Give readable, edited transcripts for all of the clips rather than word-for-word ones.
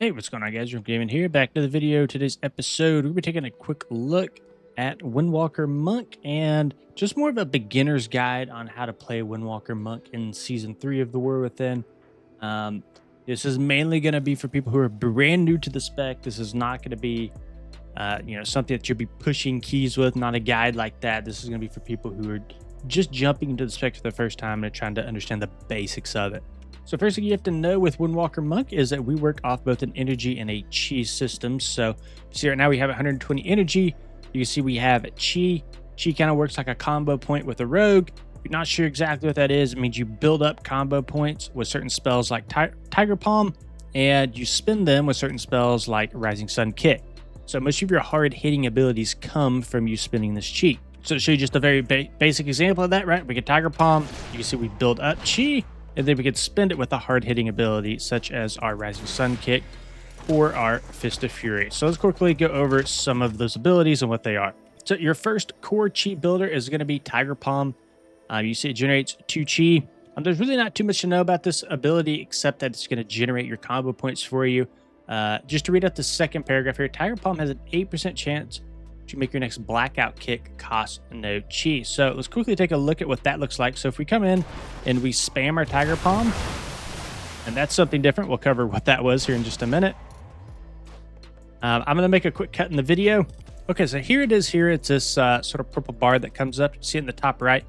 Hey, what's going on, guys? Room Gaming here. Back to the video. Today's episode, we'll be taking a quick look at Windwalker Monk and just more of a beginner's guide on how to play Windwalker Monk in Season 3 of the War Within. This is mainly going to be for people who are brand new to the spec. This is not going to be, something that you'll be pushing keys with, not a guide like that. This is going to be for people who are just jumping into the spec for the first time and trying to understand the basics of it. So first thing you have to know with Windwalker Monk is that we work off both an energy and a chi system. So see right now we have 120 energy. You can see we have chi. Chi kind of works like a combo point with a rogue. If you're not sure exactly what that is, it means you build up combo points with certain spells like Tiger Palm, and you spend them with certain spells like Rising Sun Kick. So most of your hard hitting abilities come from you spending this chi. So to show you just a very basic example of that, right? We get Tiger Palm. You can see we build up chi, and then we could spend it with a hard-hitting ability, such as our Rising Sun Kick or our Fist of Fury. So let's quickly go over some of those abilities and what they are. So your first core chi builder is going to be Tiger Palm. You see it generates 2 chi. There's really not too much to know about this ability, except that it's going to generate your combo points for you. Just to read out the second paragraph here, Tiger Palm has an 8% chance to make your next blackout kick cost no chi. So let's quickly take a look at what that looks like. So if we come in and we spam our Tiger Palm, and that's something different, we'll cover what that was here in just a minute. I'm going to make a quick cut in the video. Okay, so here it is here. It's this sort of purple bar that comes up. You see it in the top right.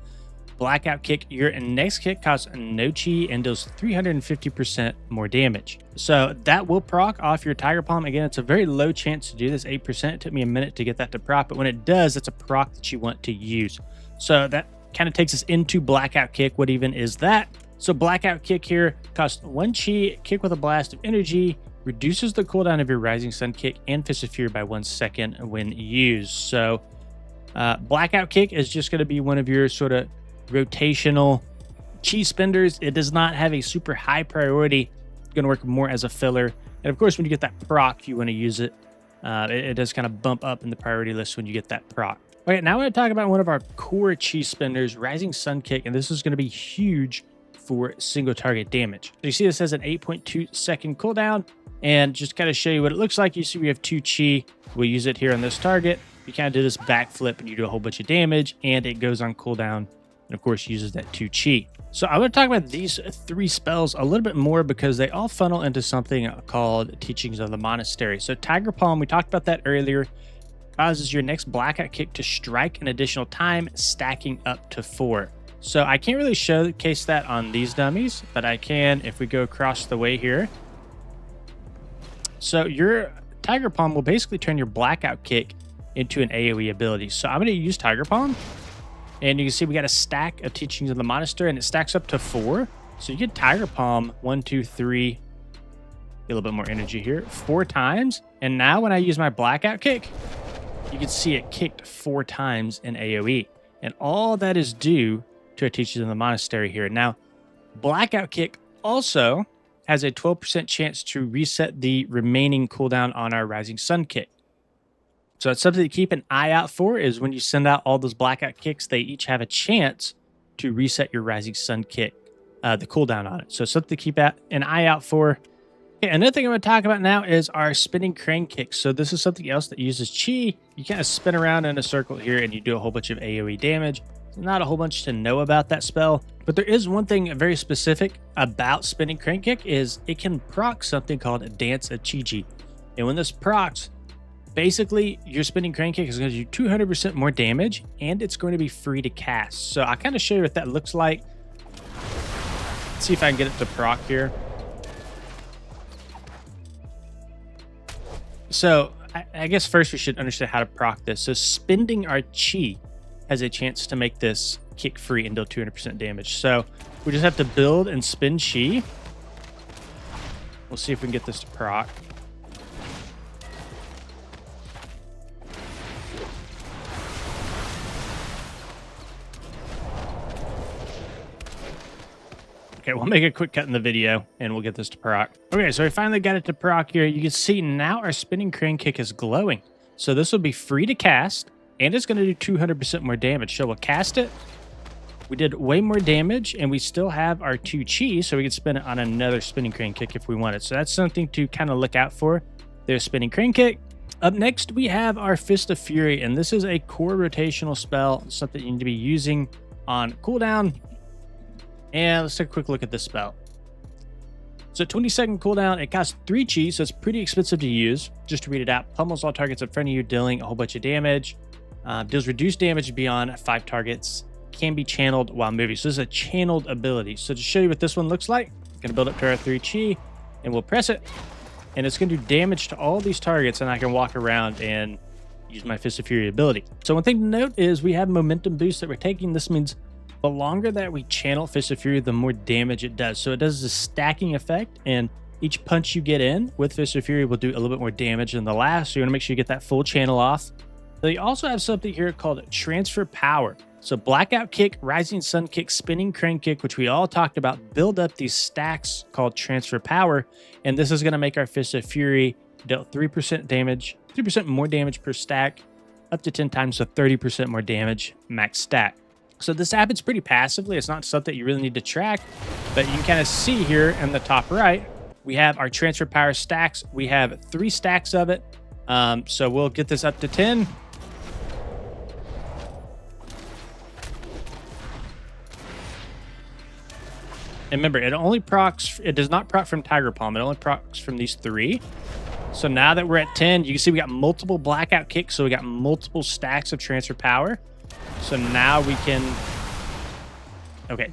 Blackout kick. Your next kick costs no chi and does 350% more damage. So that will proc off your Tiger Palm. Again, it's a very low chance to do this, 8%. It took me a minute to get that to proc, but when it does, it's a proc that you want to use. So that kind of takes us into Blackout Kick. What even is that? So Blackout Kick here costs 1 chi, kick with a blast of energy, reduces the cooldown of your Rising Sun Kick and Fist of Fury by 1 second when used. So Blackout Kick is just going to be one of your sort of rotational chi spenders. It does not have a super high priority. It's going to work more as a filler, and of course when you get that proc, you want to use it. It does kind of bump up in the priority list when you get that proc. Okay, now I want to talk about one of our core chi spenders, Rising Sun Kick, and this is going to be huge for single target damage. So you see this has an 8.2 second cooldown, and just kind of show you what it looks like. You see we have 2 chi. We'll use it here on this target. You kind of do this backflip and you do a whole bunch of damage, and it goes on cooldown, and of course uses that 2 chi. So I want to talk about these 3 spells a little bit more because they all funnel into something called Teachings of the Monastery. So Tiger Palm, we talked about that earlier, causes your next blackout kick to strike an additional time, stacking up to 4. So I can't really showcase that on these dummies, but I can if we go across the way here. So your Tiger Palm will basically turn your blackout kick into an AoE ability. So I'm going to use Tiger Palm. And you can see we got a stack of Teachings of the Monastery, and it stacks up to 4. So you get Tiger Palm 1, 2, 3. Get a little bit more energy here. 4 times. And now when I use my blackout kick, you can see it kicked 4 times in AoE. And all that is due to a Teachings of the Monastery here. Now, blackout kick also has a 12% chance to reset the remaining cooldown on our Rising Sun Kick. So it's something to keep an eye out for, is when you send out all those blackout kicks, they each have a chance to reset your Rising Sun Kick, the cooldown on it. So something to keep an eye out for. Okay, another thing I'm going to talk about now is our spinning crane kick. So this is something else that uses chi. You kind of spin around in a circle here and you do a whole bunch of AoE damage. Not a whole bunch to know about that spell, but there is one thing very specific about spinning crane kick, is it can proc something called a Dance of Chi-Chi. And when this procs, basically, your spinning crane kick is going to do 200% more damage, and it's going to be free to cast. So I'll kind of show you what that looks like. Let's see if I can get it to proc here. So I guess first we should understand how to proc this. So spending our chi has a chance to make this kick free and deal 200% damage. So we just have to build and spend chi. We'll see if we can get this to proc. Okay, we'll make a quick cut in the video and we'll get this to proc. Okay, so we finally got it to proc here. You can see now our spinning crane kick is glowing. So this will be free to cast, and it's going to do 200% more damage. So we'll cast it. We did way more damage, and we still have our 2 chi, so we could spin it on another spinning crane kick if we wanted. So that's something to kind of look out for. There's spinning crane kick. Up next, we have our Fist of Fury, and this is a core rotational spell, something you need to be using on cooldown. And let's take a quick look at this spell. So 20-second cooldown, it costs 3 chi, so it's pretty expensive to use. Just to read it out, pummels all targets in front of you, dealing a whole bunch of damage. Deals reduced damage beyond 5 targets. Can be channeled while moving. So this is a channeled ability. So to show you what this one looks like, I'm going to build up to our 3 chi, and we'll press it. And it's going to do damage to all these targets, and I can walk around and use my Fist of Fury ability. So one thing to note is we have momentum boost that we're taking. This means the longer that we channel Fist of Fury, the more damage it does. So it does a stacking effect, and each punch you get in with Fist of Fury will do a little bit more damage than the last. So you want to make sure you get that full channel off. So you also have something here called Transfer Power. So Blackout Kick, Rising Sun Kick, Spinning Crane Kick, which we all talked about, build up these stacks called Transfer Power. And this is going to make our Fist of Fury dealt 3% damage, 3% more damage per stack, up to 10 times, so 30% more damage max stack. So this happens pretty passively. It's not something you really need to track, but you can kind of see here in the top right, we have our Transfer Power stacks. We have 3 stacks of it. So we'll get this up to 10. And remember, it does not proc from Tiger Palm. It only procs from these 3. So now that we're at 10, you can see we got multiple Blackout Kicks. So we got multiple stacks of Transfer Power. So now we can,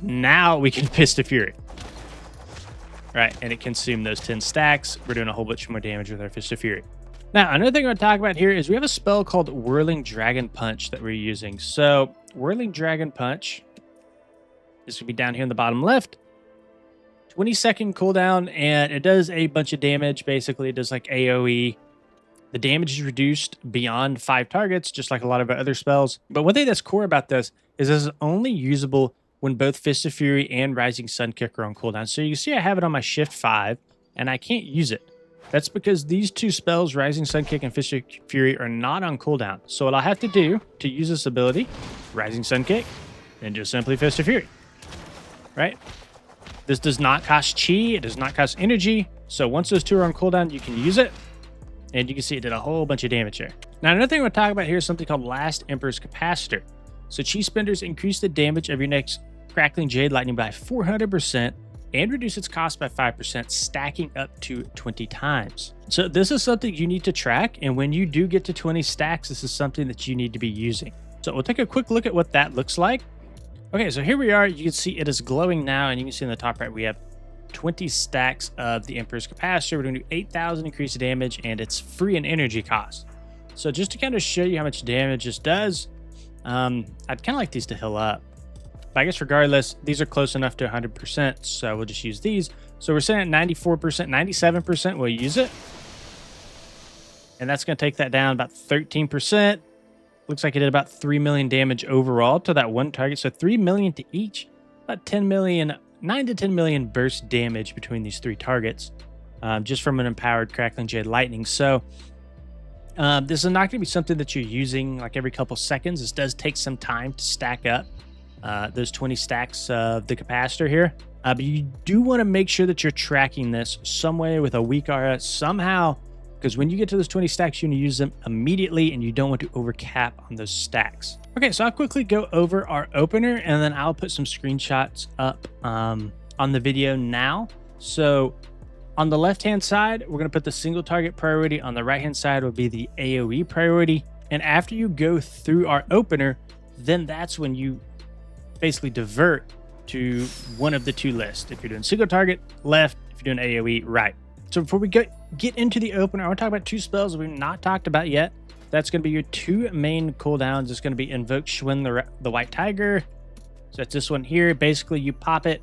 now we can Fist of Fury. Right, and it consumed those 10 stacks. We're doing a whole bunch more damage with our Fist of Fury. Now, another thing I want to talk about here is we have a spell called Whirling Dragon Punch that we're using. So Whirling Dragon Punch is going to be down here in the bottom left. 20-second cooldown, and it does a bunch of damage. Basically, it does like AoE. The damage is reduced beyond 5 targets, just like a lot of our other spells. But one thing that's core about this is only usable when both Fist of Fury and Rising Sun Kick are on cooldown. So you can see I have it on my Shift 5, and I can't use it. That's because these 2 spells, Rising Sun Kick and Fist of Fury, are not on cooldown. So what I'll have to do to use this ability, Rising Sun Kick, then just simply Fist of Fury. Right? This does not cost chi, it does not cost energy. So once those 2 are on cooldown, you can use it. And you can see it did a whole bunch of damage there. Now, another thing I want to talk about here is something called Last Emperor's Capacitor. So chi spenders increase the damage of your next Crackling Jade Lightning by 400% and reduce its cost by 5%, stacking up to 20 times. So this is something you need to track. And when you do get to 20 stacks, this is something that you need to be using. So we'll take a quick look at what that looks like. Okay, so here we are. You can see it is glowing now, and you can see in the top right, we have 20 stacks of the Emperor's Capacitor. We're going to do 8,000 increased damage, and it's free in energy cost. So just to kind of show you how much damage this does, I'd kind of like these to heal up. But I guess regardless, these are close enough to 100%, so we'll just use these. So we're sitting at 94%, 97% we'll use it. And that's going to take that down about 13%. Looks like it did about 3 million damage overall to that one target. So 3 million to each, about 10 million, 9 to 10 million burst damage between these 3 targets, just from an empowered Crackling Jade Lightning. So this is not going to be something that you're using like every couple seconds. This does take some time to stack up those 20 stacks of the capacitor here. But you do want to make sure that you're tracking this some way with a weak aura somehow, because when you get to those 20 stacks, you want to use them immediately, and you don't want to overcap on those stacks. Okay, so I'll quickly go over our opener, and then I'll put some screenshots up on the video now. So on the left-hand side, we're going to put the single target priority. On the right-hand side will be the AoE priority. And after you go through our opener, then that's when you basically divert to one of the 2 lists. If you're doing single target, left. If you're doing AoE, right. So before we get into the opener, I want to talk about 2 spells we've not talked about yet. That's going to be your 2 main cooldowns. It's going to be Invoke Schwinn the White Tiger. So that's this one here. Basically, you pop it.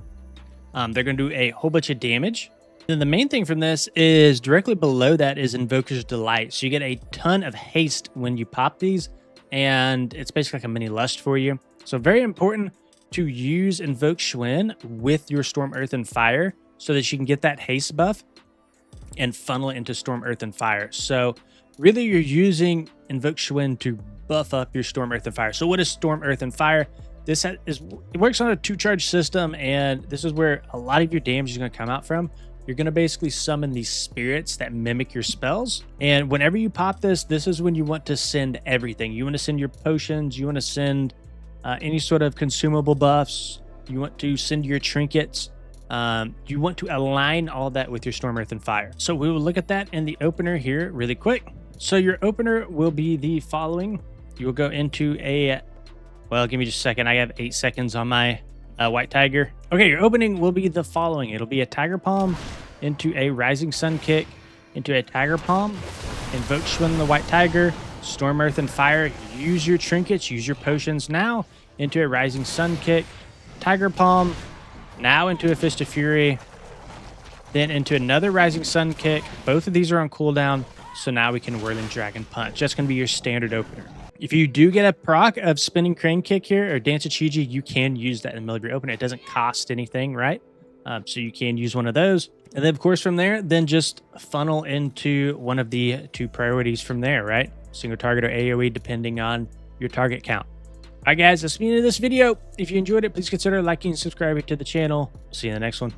They're going to do a whole bunch of damage. Then the main thing from this is directly below that is Invoker's Delight. So you get a ton of haste when you pop these, and it's basically like a mini lust for you. So very important to use Invoke Schwinn with your Storm, Earth, and Fire so that you can get that haste buff and funnel it into Storm, Earth, and Fire. So really you're using Invoke Schwinn to buff up your Storm, Earth, and Fire. So what is Storm, Earth, and Fire? it works on a 2-charge system, and this is where a lot of your damage is going to come out from. You're going to basically summon these spirits that mimic your spells. And whenever you pop this is when you want to send everything. You want to send your potions. You want to send any sort of consumable buffs. You want to send your trinkets. You want to align all that with your Storm, Earth, and Fire. So we will look at that in the opener here really quick. So your opener will be the following. You will go into well, give me just a second. I have 8 seconds on my White Tiger. Okay, your opening will be the following. It'll be a Tiger Palm into a Rising Sun Kick, into a Tiger Palm, Invoke Schwinn the White Tiger, Storm, Earth, and Fire. Use your trinkets, use your potions now, into a Rising Sun Kick, Tiger Palm, now into a Fist of Fury, then into another Rising Sun Kick. Both of these are on cooldown, so now we can Whirling Dragon Punch. That's going to be your standard opener. If you do get a proc of Spinning Crane Kick here or Dance of Chiji, you can use that in the middle of your opener. It doesn't cost anything, right? So you can use one of those. And then, of course, from there, then just funnel into one of the 2 priorities from there, right? Single target or AoE, depending on your target count. All right, guys, that's the end of this video. If you enjoyed it, please consider liking and subscribing to the channel. See you in the next one.